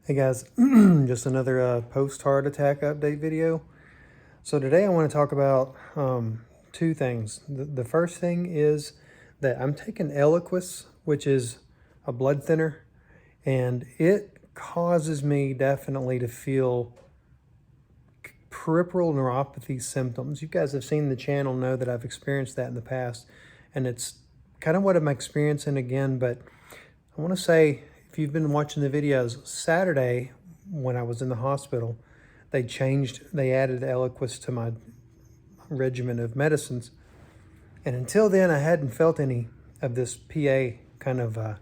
Hey guys, just another post-heart attack update video. So today I want to talk about two things. The first thing is that I'm taking Eliquis, which is a blood thinner, and it causes me definitely to feel peripheral neuropathy symptoms. You guys have seen the channel, know that I've experienced that in the past, and it's kind of what I'm experiencing again. But I want to say, if you've been watching the videos, Saturday when I was in the hospital, they added Eliquis to my regimen of medicines. And until then, I hadn't felt any of this PA kind of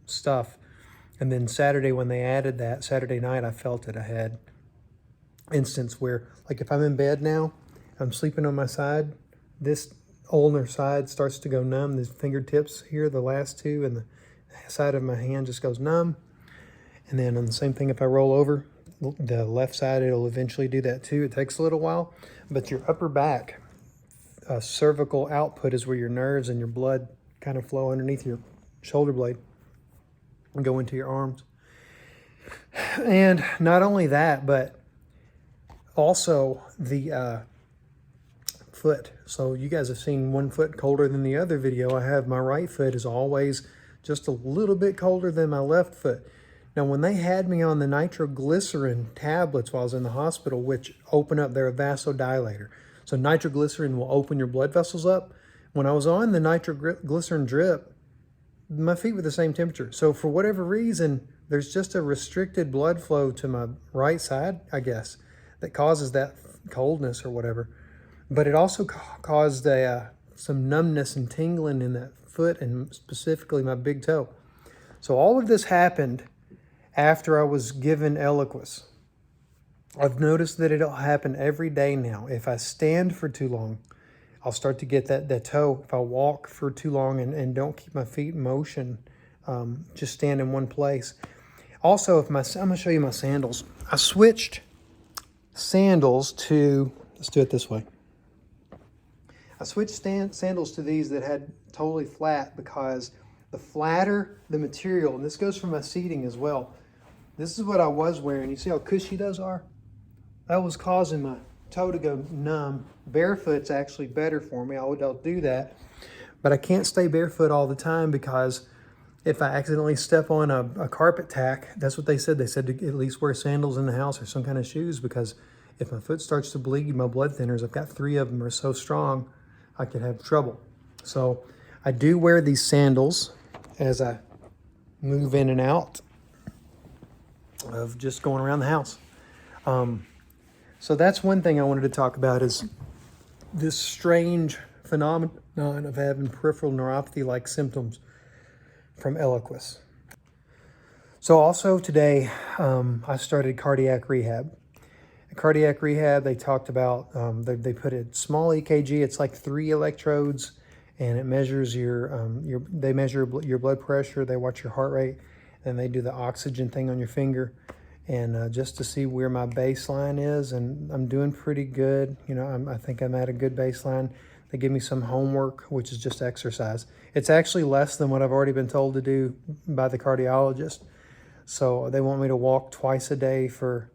stuff. And then Saturday, when they added that, Saturday night, I felt it. I had instance where, like, if I'm in bed now, I'm sleeping on my side, this ulnar side starts to go numb. The fingertips here, the last two, and the side of my hand just goes numb. And then on the same thing, if I roll over, the left side, it'll eventually do that too. It takes a little while, but your upper back, cervical output is where your nerves and your blood kind of flow underneath your shoulder blade and go into your arms. And not only that, but also the foot. So you guys have seen one foot colder than the other video. I have my right foot is always just a little bit colder than my left foot. Now, when they had me on the nitroglycerin tablets while I was in the hospital, which open up, they're a vasodilator. So nitroglycerin will open your blood vessels up. When I was on the nitroglycerin drip, my feet were the same temperature. So for whatever reason, there's just a restricted blood flow to my right side, I guess, that causes that coldness or whatever. But it also caused some numbness and tingling in that foot, and specifically my big toe. So all of this happened after I was given Eliquis. I've noticed that it'll happen every day now. If I stand for too long, I'll start to get that toe. If I walk for too long and don't keep my feet in motion, just stand in one place. Also, I'm gonna show you my sandals. I switched sandals to, let's do it this way. I switched sandals to these that had totally flat, because the flatter the material, and this goes for my seating as well. This is what I was wearing. You see how cushy those are? That was causing my toe to go numb. Barefoot's actually better for me. I'll do that. But I can't stay barefoot all the time, because if I accidentally step on a carpet tack, that's what they said. They said to at least wear sandals in the house or some kind of shoes, because if my foot starts to bleed, my blood thinners, I've got 3 of them, are so strong, I could have trouble. So I do wear these sandals as I move in and out of just going around the house. So that's one thing I wanted to talk about, is this strange phenomenon of having peripheral neuropathy-like symptoms from Eliquis. So also today, I started cardiac rehab. Cardiac rehab, they talked about, they put a small EKG. It's like 3 electrodes, and it measures they measure your blood pressure, they watch your heart rate, and they do the oxygen thing on your finger, and just to see where my baseline is. And I'm doing pretty good. You know, I think I'm at a good baseline. They give me some homework, which is just exercise. It's actually less than what I've already been told to do by the cardiologist. So they want me to walk twice a day for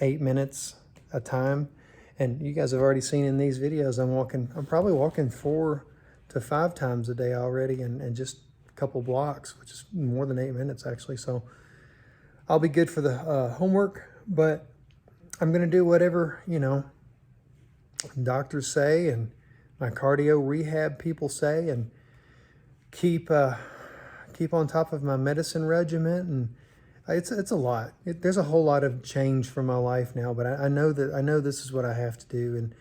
8 minutes a time. And you guys have already seen in these videos, I'm probably walking 4 to 5 times a day already, and just a couple blocks, which is more than 8 minutes actually. So I'll be good for the homework, but I'm gonna do whatever, you know, doctors say and my cardio rehab people say, and keep on top of my medicine regimen. And it's a lot. There's a whole lot of change for my life now, but I know this is what I have to do. And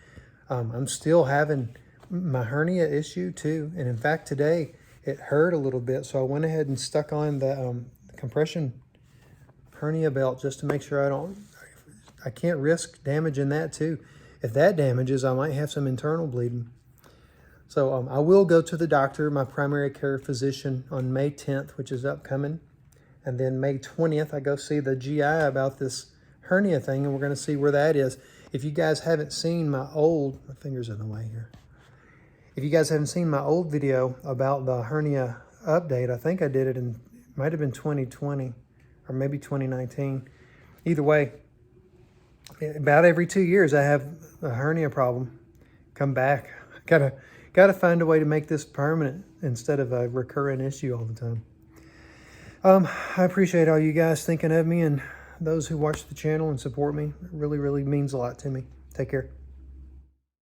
I'm still having my hernia issue too. And in fact, today it hurt a little bit, so I went ahead and stuck on the compression hernia belt just to make sure I can't risk damaging that too. If that damages, I might have some internal bleeding. So I will go to the doctor, my primary care physician, on May 10th, which is upcoming. And then May 20th, I go see the GI about this hernia thing, and we're going to see where that is. If you guys haven't seen my finger's in the way here. If you guys haven't seen my old video about the hernia update, I think I did it might have been 2020 or maybe 2019. Either way, about every 2 years, I have a hernia problem come back. Gotta find a way to make this permanent instead of a recurring issue all the time. I appreciate all you guys thinking of me and those who watch the channel and support me. It really, really means a lot to me. Take care.